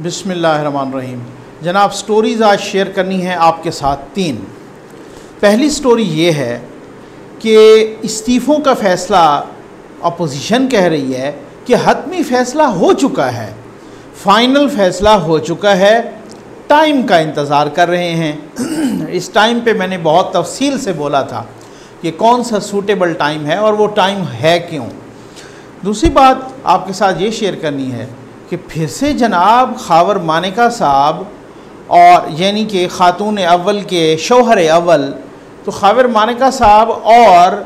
बिस्मिल्लाहिर्रहमानिर्रहीम। जनाब, स्टोरीज़ आज शेयर करनी है आपके साथ तीन। पहली स्टोरी ये है कि इस्तीफ़ों का फ़ैसला अपोजिशन कह रही है कि हतमी फ़ैसला हो चुका है, फ़ाइनल फ़ैसला हो चुका है, टाइम का इंतज़ार कर रहे हैं। इस टाइम पे मैंने बहुत तफसील से बोला था कि कौन सा सूटेबल टाइम है और वो टाइम है क्यों। दूसरी बात आपके साथ ये शेयर करनी है कि फिर से जनाब खावर मानेका साहब और यानी कि ख़ातून अव्वल के शौहर अव्वल तो खावर मानेका साहब और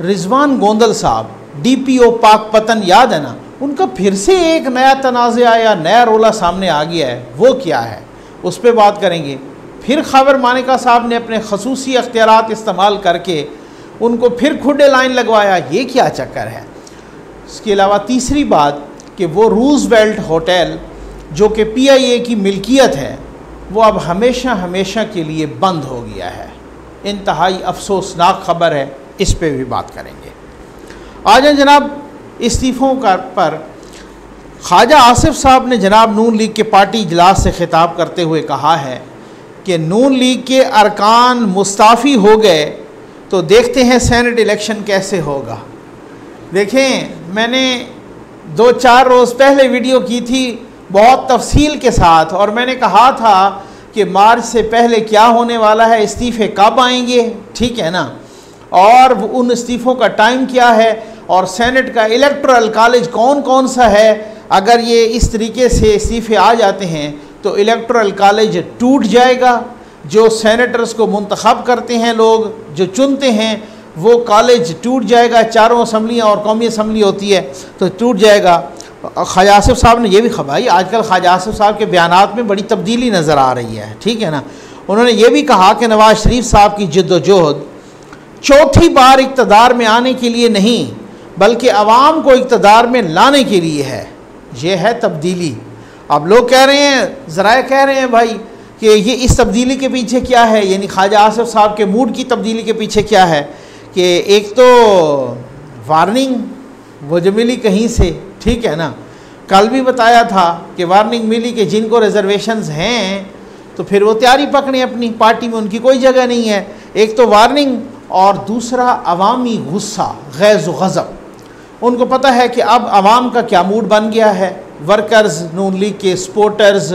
रिजवान गोंदल साहब DPO पाकपतन, याद है ना, उनका फिर से एक नया तनाज़ा या नया रोला सामने आ गया है। वो क्या है उस पर बात करेंगे। फिर खावर मानेका साहब ने अपने खसूसी अख्तियारात इस्तेमाल करके उनको फिर खुडे लाइन लगवाया, ये क्या चक्कर है। इसके अलावा तीसरी बात कि वो रूज़वेल्ट होटल जो कि PIA की मिल्कियत है वो अब हमेशा हमेशा के लिए बंद हो गया है। इंतहाई अफसोसनाक ख़बर है, इस पे भी बात करेंगे। आ जाए जनाब इस्तीफ़ों का पर। ख्वाजा आसिफ साहब ने जनाब नून लीग के पार्टी इजलास से खिताब करते हुए कहा है कि नून लीग के अरकान मुस्ताफ़ी हो गए तो देखते हैं सेनेट इलेक्शन कैसे होगा। देखें, मैंने 2-4 रोज़ पहले वीडियो की थी बहुत तफसील के साथ और मैंने कहा था कि मार्च से पहले क्या होने वाला है, इस्तीफ़े कब आएंगे, ठीक है ना, और उन इस्तीफ़ों का टाइम क्या है और सेनेट का इलेक्टोरल कॉलेज कौन कौन सा है। अगर ये इस तरीके से इस्तीफ़े आ जाते हैं तो इलेक्टोरल कॉलेज टूट जाएगा। जो सेनेटर्स को मुंतखब करते हैं लोग, जो चुनते हैं, वो कॉलेज टूट जाएगा। चारों असम्बलियाँ और कौमी असम्बली होती है तो टूट जाएगा। ख्वाजा आसिफ साहब ने यह भी खबराई, आजकल ख्वाजा आसिफ साहब के बयानात में बड़ी तब्दीली नज़र आ रही है, ठीक है ना। उन्होंने ये भी कहा कि नवाज शरीफ साहब की जद्दोजहद चौथी बार इक़्तिदार में आने के लिए नहीं बल्कि अवाम को इक़्तिदार में लाने के लिए है। ये है तब्दीली। अब लोग कह रहे हैं, ज़राए कह रहे हैं भाई कि ये इस तब्दीली के पीछे क्या है, यानी ख्वाजा आसिफ साहब के मूड की तब्दीली के पीछे क्या है कि एक तो वार्निंग वो जो मिली कहीं से, ठीक है ना, कल भी बताया था कि वार्निंग मिली कि जिनको रिजर्वेशंस हैं तो फिर वो तैयारी पकड़ें, अपनी पार्टी में उनकी कोई जगह नहीं है। एक तो वार्निंग और दूसरा अवामी गुस्सा, गैज़ गज़ब। उनको पता है कि अब अवाम का क्या मूड बन गया है। वर्कर्स, नून लीग के सपोर्टर्स,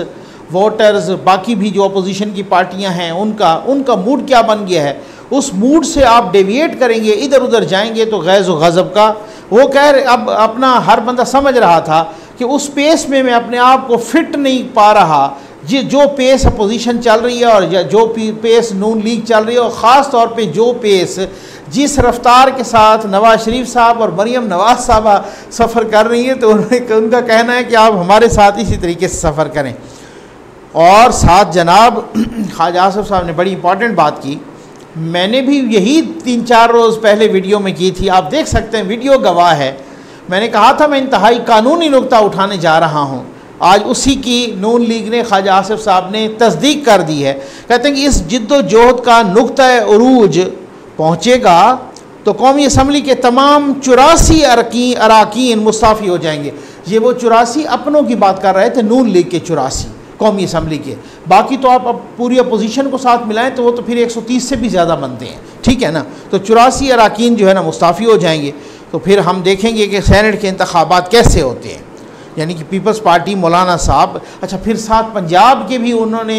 वोटर्स, बाकी भी जो अपोजिशन की पार्टियां हैं उनका मूड क्या बन गया है। उस मूड से आप डेविएट करेंगे, इधर उधर जाएंगे तो गैज़ व गज़ब का वो कह रहे। अब अपना हर बंदा समझ रहा था कि उस पेस में मैं अपने आप को फिट नहीं पा रहा, जो पेस अपोजिशन चल रही है और जो पेस नून लीग चल रही है, और ख़ास तौर पे जो पेस जिस रफ्तार के साथ नवाज शरीफ साहब और मरियम नवाज साहबा सफ़र कर रही हैं, तो उनका कहना है कि आप हमारे साथ इसी तरीके से सफ़र करें। और साथ जनाब ख्वाजा आसिफ साहब ने बड़ी इंपॉर्टेंट बात की, मैंने भी यही 3-4 रोज़ पहले वीडियो में की थी, आप देख सकते हैं, वीडियो गवाह है। मैंने कहा था मैं इंतहाई कानूनी नुक्ता उठाने जा रहा हूँ। आज उसी की नून लीग ने, ख्वाजा आसिफ साहब ने तस्दीक कर दी है। कहते हैं कि इस जिद्दोजहद का नुक्ता उरूज पहुँचेगा तो कौमी असम्बली के तमाम 84 अरकान मुस्ताफ़ी हो जाएंगे। ये वो 84 अपनों की बात कर रहे थे, नून लीग के 84 कौमी असम्बली के। बाकी तो आप अब पूरी अपोजिशन को साथ मिलाएं तो वो तो फिर 130 से भी ज़्यादा बनते हैं, ठीक है ना। तो 84 अरकान जो है ना मुस्ताफ़ी हो जाएंगे। तो फिर हम देखेंगे कि सेनेट के इंतखाबात कैसे होते हैं, यानी कि पीपल्स पार्टी मौलाना साहब। अच्छा, फिर साथ पंजाब के भी उन्होंने,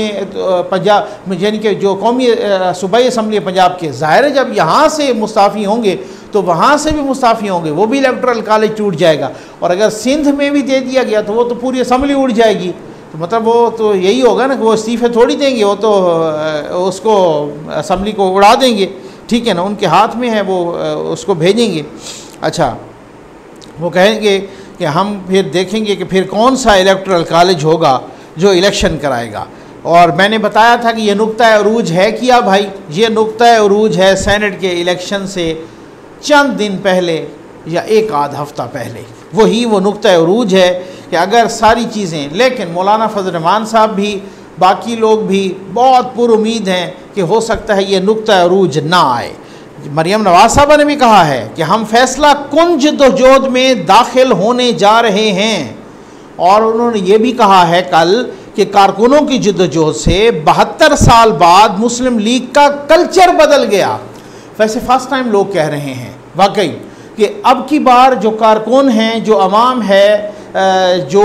पंजाब यानी कि जो कौमी सूबाई असम्बली पंजाब के, ज़ाहिर है जब यहाँ से मुस्ताफ़ी होंगे तो वहाँ से भी मुस्ताफ़ी होंगे, वो भी इलेक्टोरल कॉलेज टूट जाएगा। और अगर सिंध में भी दे दिया गया तो वो तो पूरी असम्बली उड़ जाएगी। तो मतलब वो तो यही होगा ना कि वो इस्तीफ़े थोड़ी देंगे, वो तो उसको असम्बली को उड़ा देंगे, ठीक है ना, उनके हाथ में है, वो उसको भेजेंगे। अच्छा, वो कहेंगे कि हम फिर देखेंगे कि फिर कौन सा इलेक्टोरल कॉलेज होगा जो इलेक्शन कराएगा। और मैंने बताया था कि ये नुक्ता उरूज है क्या भाई, ये नुक्ता उरूज है सेनेट के इलेक्शन से चंद दिन पहले या एक आध हफ्ता पहले। वही वो नुक्ता उरूज है कि अगर सारी चीज़ें, लेकिन मौलाना फजल रहमान साहब भी, बाकी लोग भी बहुत पुरुमीद हैं कि हो सकता है ये नुक्ता उरूज ना आए। मरियम नवाज साहबा ने भी कहा है कि हम फैसला कुन जद्दोजहद में दाखिल होने जा रहे हैं और उन्होंने ये भी कहा है कल कि कारकुनों की जद्दोजहद से 72 साल बाद मुस्लिम लीग का कल्चर बदल गया। वैसे फर्स्ट टाइम लोग कह रहे हैं वाकई कि अब की बार जो कारकुन हैं, जो अवाम है, जो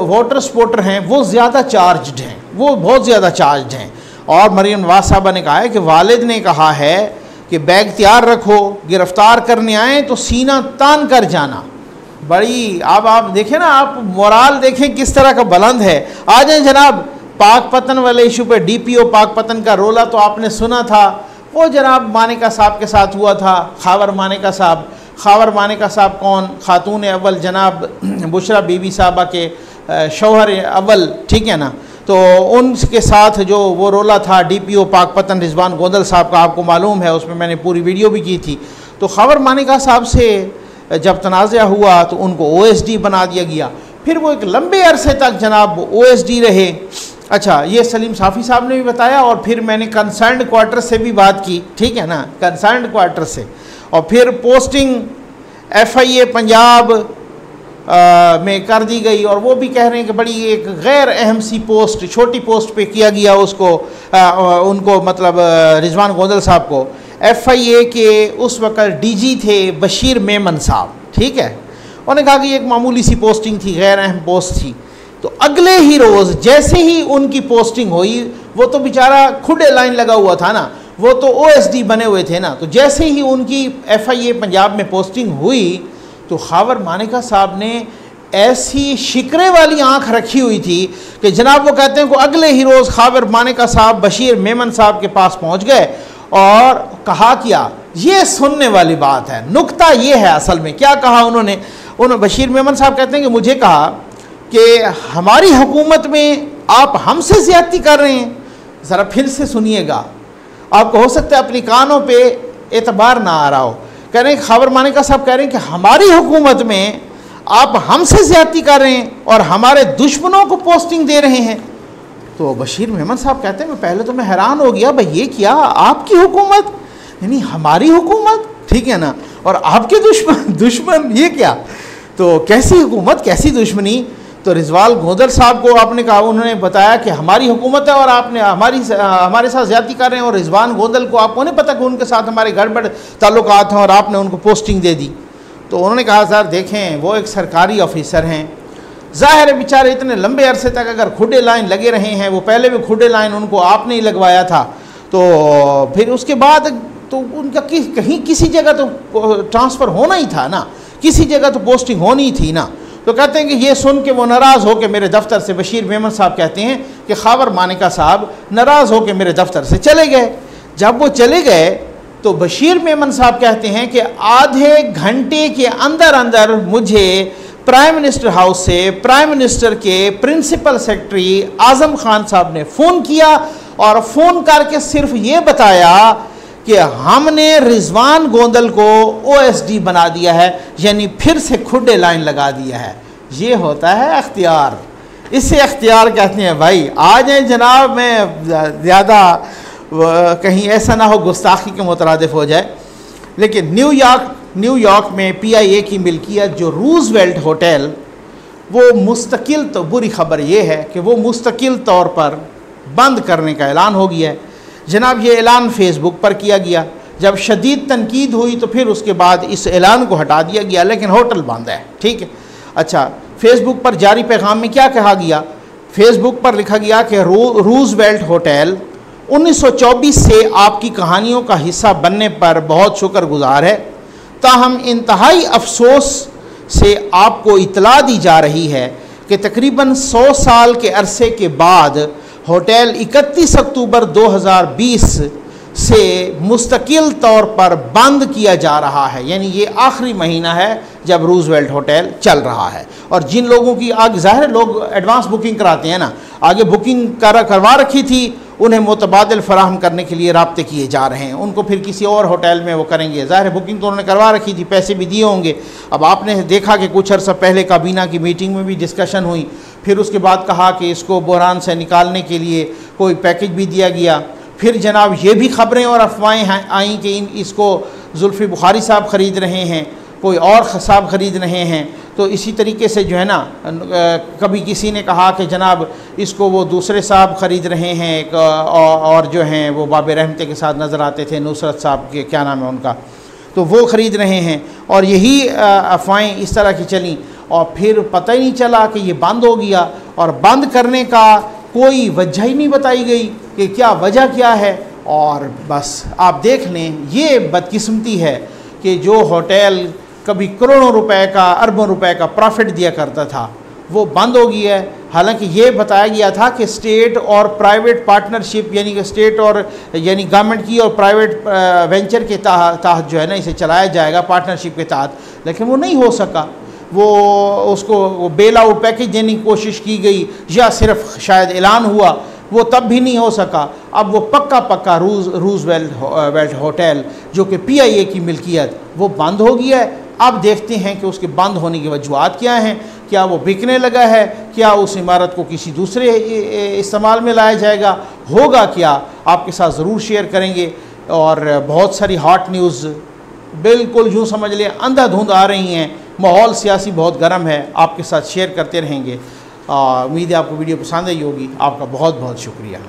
वोटर सपोर्टर हैं, वो ज़्यादा चार्जड हैं, वो बहुत ज़्यादा चार्जड हैं। और मरीम नवाज साहबा ने कहा है कि वालिद ने कहा है कि बैग तैयार रखो, गिरफ्तार करने आए तो सीना तान कर जाना। बड़ी अब आप देखें ना, आप मोराल देखें किस तरह का बुलंद है। आ जाए जनाब, पाकपतन वाले इशू पे DPO पाकपतन का रोला तो आपने सुना था, वो जनाब मानिका साहब के साथ हुआ था, खावर मानिका साहब। खावर मानिका साहब कौन? खातून अव्वल जनाब बुशरा बीबी साहबा के शौहर अव्वल, ठीक है ना। तो उनके साथ जो वो रोला था DPO पाकपतन रिजवान गोंदल साहब का, आपको मालूम है, उसमें मैंने पूरी वीडियो भी की थी। तो खावर मानिका साहब से जब तनाज़ा हुआ तो उनको OSD बना दिया गया। फिर वो एक लंबे अरसे तक जनाब OSD रहे। अच्छा, ये सलीम साफ़ी साहब ने भी बताया। और फिर मैंने कंसर्न्ड क्वार्टर से भी बात की, ठीक है ना, कंसर्न्ड क्वार्टर से। और फिर पोस्टिंग FIA पंजाब में कर दी गई, और वो भी कह रहे हैं कि बड़ी एक गैर अहम सी पोस्ट, छोटी पोस्ट पे किया गया उसको, उनको मतलब रिजवान गोंदल साहब को। FIA के उस वक़्त DG थे बशीर मेमन साहब, ठीक है। उन्होंने कहा कि एक मामूली सी पोस्टिंग थी, गैर अहम पोस्ट थी। तो अगले ही रोज़ जैसे ही उनकी पोस्टिंग हुई, वो तो बेचारा खुडे लाइन लगा हुआ था ना, वो तो OSD बने हुए थे ना। तो जैसे ही उनकी FIA पंजाब में पोस्टिंग हुई तो खावर मानिका साहब ने ऐसी शिकरे वाली आंख रखी हुई थी कि जनाब वो कहते हैं कि अगले ही रोज़ खावर मानिका साहब बशीर मेमन साहब के पास पहुंच गए और कहा क्या, ये सुनने वाली बात है। नुक्ता ये है असल में, क्या कहा उन्होंने बशीर मेमन साहब कहते हैं कि मुझे कहा कि हमारी हुकूमत में आप हमसे ज़्यादती कर रहे हैं। ज़रा फिर से सुनिएगा, आपको हो सकता है अपनी कानों पे एतबार ना आ रहा हो। कह रहे हैं खावर मानिका साहब कह रहे हैं कि हमारी हुकूमत में आप हमसे ज़्यादती कर रहे हैं और हमारे दुश्मनों को पोस्टिंग दे रहे हैं। तो बशीर मेमन साहब कहते हैं, मैं पहले तो मैं हैरान हो गया, भाई ये क्या, आपकी हुकूमत यानी हमारी हुकूमत, ठीक है ना, और आपके दुश्मन ये क्या, तो कैसी हुकूमत, कैसी दुश्मनी। तो रिजवान गोंदल साहब को आपने कहा, उन्होंने बताया कि हमारी हुकूमत है और आपने हमारे साथ ज़्यादती कर रहे हैं, और रिजवान गोंदल को आपको नहीं पता कि उनके साथ हमारे गड़बड़ ताल्लुकात हैं और आपने उनको पोस्टिंग दे दी। तो उन्होंने कहा सर देखें, वो एक सरकारी ऑफिसर हैं, ज़ाहिर है बेचारे इतने लंबे अरसे तक अगर खुडे लाइन लगे रहे हैं, वो पहले भी खुडे लाइन उनको आपने ही लगवाया था, तो फिर उसके बाद तो उनका कहीं किसी जगह तो ट्रांसफ़र होना ही था ना, किसी जगह तो पोस्टिंग होनी थी ना। तो कहते हैं कि ये सुन के वो नाराज़ हो के मेरे दफ्तर से, बशीर मेमन साहब कहते हैं कि खावर मानिका साहब नाराज़ हो के मेरे दफ्तर से चले गए। जब वो चले गए तो बशीर मेमन साहब कहते हैं कि आधे घंटे के अंदर अंदर मुझे प्राइम मिनिस्टर हाउस से प्राइम मिनिस्टर के प्रिंसिपल सेक्रेटरी आज़म खान साहब ने फ़ोन किया, और फ़ोन करके सिर्फ ये बताया कि हमने रिजवान गोंदल को OSD बना दिया है, यानी फिर से खुडे लाइन लगा दिया है। ये होता है अख्तियार, इससे अख्तियार कहते हैं। भाई आ जाए जनाब, मैं ज़्यादा कहीं ऐसा ना हो गुस्ताखी के मुतरादिफ हो जाए। लेकिन न्यूयॉर्क में PIA की मिल्कियत जो रूज़वेल्ट होटल, वो मुस्तकिल, तो बुरी ख़बर ये है कि वो मुस्तकिल तौर पर बंद करने का ऐलान हो गया है जनाब। ये ऐलान फेसबुक पर किया गया, जब शदीद तनकीद हुई तो फिर उसके बाद इस ऐलान को हटा दिया गया, लेकिन होटल बंद है, ठीक है। अच्छा, फेसबुक पर जारी पैगाम में क्या कहा गया? फेसबुक पर लिखा गया कि रूज़वेल्ट होटल 1924 से आपकी कहानियों का हिस्सा बनने पर बहुत शुक्रगुजार है, ताहम इंतहाई अफसोस से आपको इतला दी जा रही है कि तकरीबन 100 साल के अरसे के बाद होटल 31 अक्टूबर 2020 से मुस्तकिल तौर पर बंद किया जा रहा है। यानी ये आखिरी महीना है जब रूज़वेल्ट होटल चल रहा है, और जिन लोगों की आगे ज़ाहिर लोग एडवांस बुकिंग कराते हैं ना, आगे बुकिंग करवा रखी थी, उन्हें मुतबादिल फराहम करने के लिए राब्ते किए जा रहे हैं, उनको फिर किसी और होटल में वो करेंगे। ज़ाहिर बुकिंग तो उन्होंने करवा रखी थी, पैसे भी दिए होंगे। अब आपने देखा कि कुछ अर्सा पहले काबीना की मीटिंग में भी डिस्कशन हुई, फिर उसके बाद कहा कि इसको बहरान से निकालने के लिए कोई पैकेज भी दिया गया। फिर जनाब ये भी ख़बरें और अफवाहें आई कि इसको जुल्फ़ी बुखारी साहब ख़रीद रहे हैं, कोई और साहब ख़रीद रहे हैं। तो इसी तरीके से जो है ना, कभी किसी ने कहा कि जनाब इसको वो दूसरे साहब ख़रीद रहे हैं, एक और जो हैं वो बाब रहमते के साथ नज़र आते थे, नुसरत साहब के क्या नाम है उनका, तो वो ख़रीद रहे हैं। और यही अफवाहें इस तरह की चली और फिर पता ही नहीं चला कि ये बंद हो गया, और बंद करने का कोई वजह ही नहीं बताई गई कि क्या वजह क्या है। और बस आप देख लें, ये बदकिस्मती है कि जो होटल कभी करोड़ों रुपए का, अरबों रुपए का प्रॉफिट दिया करता था, वो बंद हो गया है। हालांकि ये बताया गया था कि स्टेट और प्राइवेट पार्टनरशिप, यानी कि स्टेट और यानी गवर्नमेंट की और प्राइवेट वेंचर के तहत जो है ना इसे चलाया जाएगा, पार्टनरशिप के तहत, लेकिन वो नहीं हो सका। वो उसको बेल आउट पैकेज देने की कोशिश की गई या सिर्फ शायद ऐलान हुआ, वो तब भी नहीं हो सका। अब वो पक्का रूजवेल्ट होटल जो कि PIA की मिल्कियत, वो बंद हो गया है। अब देखते हैं कि उसके बंद होने की वजूहत क्या हैं, क्या वो बिकने लगा है, क्या उस इमारत को किसी दूसरे इस्तेमाल में लाया जाएगा, होगा क्या, आपके साथ ज़रूर शेयर करेंगे। और बहुत सारी हॉट न्यूज़ बिल्कुल यूँ समझ लें अंधाधुंध आ रही हैं, माहौल सियासी बहुत गर्म है, आपके साथ शेयर करते रहेंगे। उम्मीद है आपको वीडियो पसंद आई होगी। आपका बहुत बहुत शुक्रिया।